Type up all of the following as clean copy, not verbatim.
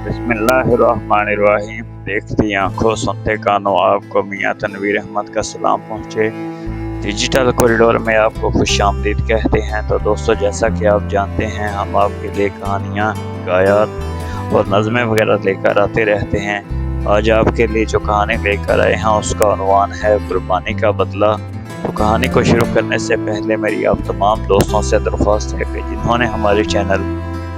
बिस्मिल्लाहिर्रहमानिर्रहीम। देखती आंखों सुनते कानों, आपको मियां तनवीर अहमद का सलाम पहुँचे। डिजिटल कॉरिडोर में आपको खुशामदीद कहते हैं। तो दोस्तों, जैसा कि आप जानते हैं, हम आपके लिए कहानियाँ, हिकायत और नज़में वगैरह लेकर आते रहते हैं। आज आपके लिए जो कहानी लेकर आए हैं उसका उन्वान है कुर्बानी का बदला। तो कहानी को शुरू करने से पहले मेरी आप तमाम दोस्तों से दरख्वास्त है कि जिन्होंने हमारे चैनल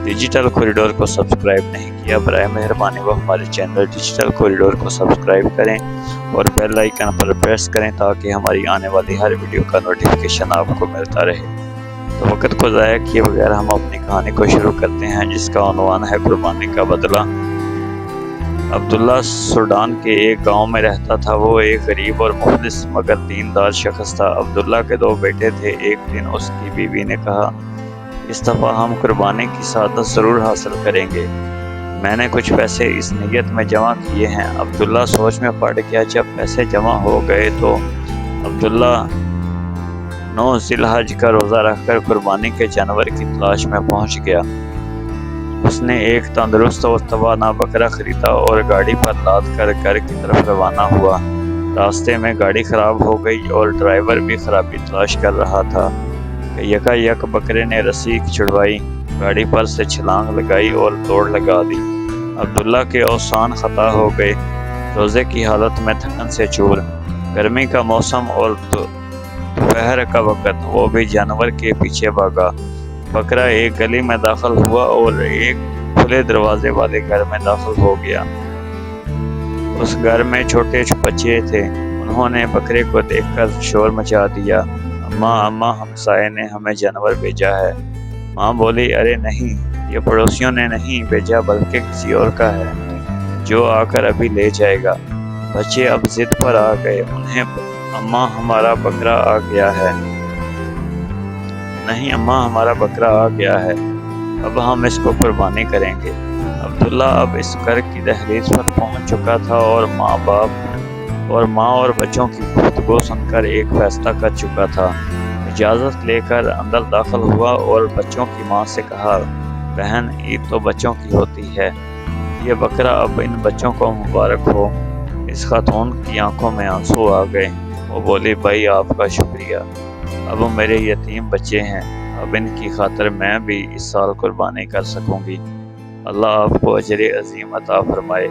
डिजिटल कॉरिडोर को सब्सक्राइब नहीं किया, बराए मेहरबानी वो हमारे चैनल डिजिटल कॉरिडोर को सब्सक्राइब करें और बेल आइकन पर प्रेस करें ताकि हमारी आने वाली हर वीडियो का नोटिफिकेशन आपको मिलता रहे। तो वक्त को ज़ाया किए बगैर हम अपनी कहानी को शुरू करते हैं, जिसका उन्वान है कुर्बानी का बदला। अब्दुल्ला सूडान के एक गांव में रहता था। वो एक गरीब और मुखलिस मगर दीनदार शख्स था। अब्दुल्ला के 2 बेटे थे। एक दिन उसकी बीवी ने कहा, इस दफ़ा हम कुर्बानी की सादत ज़रूर हासिल करेंगे। मैंने कुछ पैसे इस नीयत में जमा किए हैं। अब्दुल्ला सोच में पड़ गया। जब पैसे जमा हो गए तो अब्दुल्ला 9 ज़िलहज का रोज़ा रखकर कुर्बानी के जानवर की तलाश में पहुंच गया। उसने एक तंदुरुस्त और तवाना बकरा खरीदा और गाड़ी पर लाद कर घर की तरफ रवाना हुआ। रास्ते में गाड़ी ख़राब हो गई और ड्राइवर भी खराबी तलाश कर रहा था। यकायक बकरे ने रस्सी छुड़वाई, गाड़ी पर से छलांग लगाई और दौड़ लगा दी। अब्दुल्ला के औसान खता हो गए। रोज़े की हालत में थकन से चूर, गर्मी का मौसम और दोपहर का वक़्त, वो भी जानवर के पीछे भागा। बकरा एक गली में दाखिल हुआ और एक खुले दरवाजे वाले घर में दाखिल हो गया। उस घर में छोटे बच्चे थे। उन्होंने बकरे को देखकर शोर मचा दिया। अम्मा, हमसाये ने हमें जानवर भेजा है। माँ बोली, अरे नहीं, ये पड़ोसियों ने नहीं भेजा बल्कि किसी और का है जो आकर अभी ले जाएगा। बच्चे अब जिद पर आ गए। उन्हें, अम्मा हमारा बकरा आ गया है। नहीं अम्मा, हमारा बकरा आ गया है, अब हम इसको कुर्बानी करेंगे। अब्दुल्ला अब इस घर की दहलीज पर पहुंच चुका था और माँ और बच्चों की गुफ्तगू सुनकर एक फैसला कर चुका था। इजाज़त लेकर अंदर दाखिल हुआ और बच्चों की माँ से कहा, बहन, ईद तो बच्चों की होती है, ये बकरा अब इन बच्चों को मुबारक हो। इस खातून की आंखों में आंसू आ गए। वो बोली, भाई आपका शुक्रिया, अब मेरे यतीम बच्चे हैं, अब इनकी खातिर मैं भी इस साल कुर्बानी कर सकूंगी। अल्लाह आपको अजर अजीम अता फरमाए।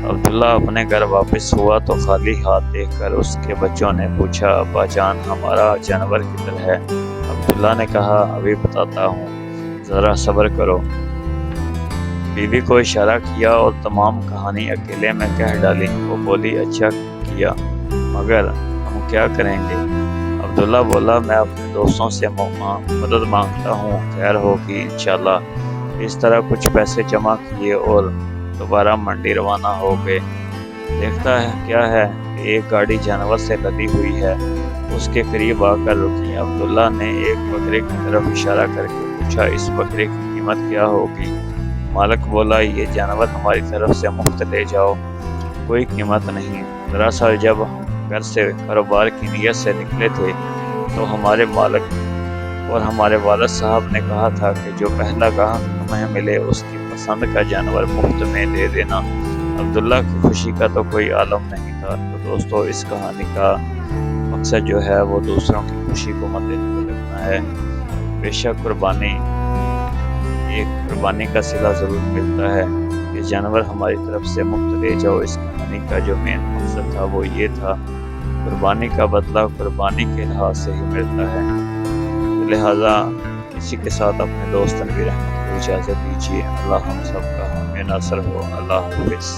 अब्दुल्ला अपने घर वापस हुआ तो खाली हाथ देखकर उसके बच्चों ने पूछा, अब्बा जान, हमारा जानवर किधर है? अब्दुल्ला ने कहा, अभी बताता हूँ, ज़रा सब्र करो। बीवी को इशारा किया और तमाम कहानी अकेले में कह डाली। वो बोली, अच्छा किया, मगर हम क्या करेंगे? अब्दुल्ला बोला, मैं अपने दोस्तों से मदद मांगता हूँ, खैर होगी इंशाल्लाह। इस तरह कुछ पैसे जमा किए और दोबारा मंडी रवाना हो गए। देखता है क्या है कि एक गाड़ी जानवर से लदी हुई है। उसके करीब आकर रुकी। अब्दुल्ला ने एक बकरे की तरफ इशारा करके पूछा, इस बकरे की कीमत क्या होगी? मालिक बोला, ये जानवर हमारी तरफ से मुफ्त ले जाओ, कोई कीमत नहीं। दरअसल जब घर से कारोबार की नीयत से निकले थे तो हमारे मालिक और हमारे वालिद साहब ने कहा था कि जो पहला गाहक हमें मिले उसकी पसंद का जानवर मुफ्त में दे देना। अब्दुल्ला की खुशी का तो कोई आलम नहीं था। तो दोस्तों, इस कहानी का मकसद जो है वो दूसरों की खुशी को मद्देनजर रखना है। बेशक कुर्बानी का सिला ज़रूर मिलता है। ये जानवर हमारी तरफ से मुफ्त ले जाओ, इस कहानी का जो मेन मकसद था वो ये था, कुर्बानी का बदला कुर्बानी के लिहाज से ही मिलता है। लिहाजा इसी के साथ अपने दोस्त तनवीर अहमद को इजाज़त दीजिए। अल्लाह हम सब का हामी नासर हो। अल्लाह हाफ़िज़।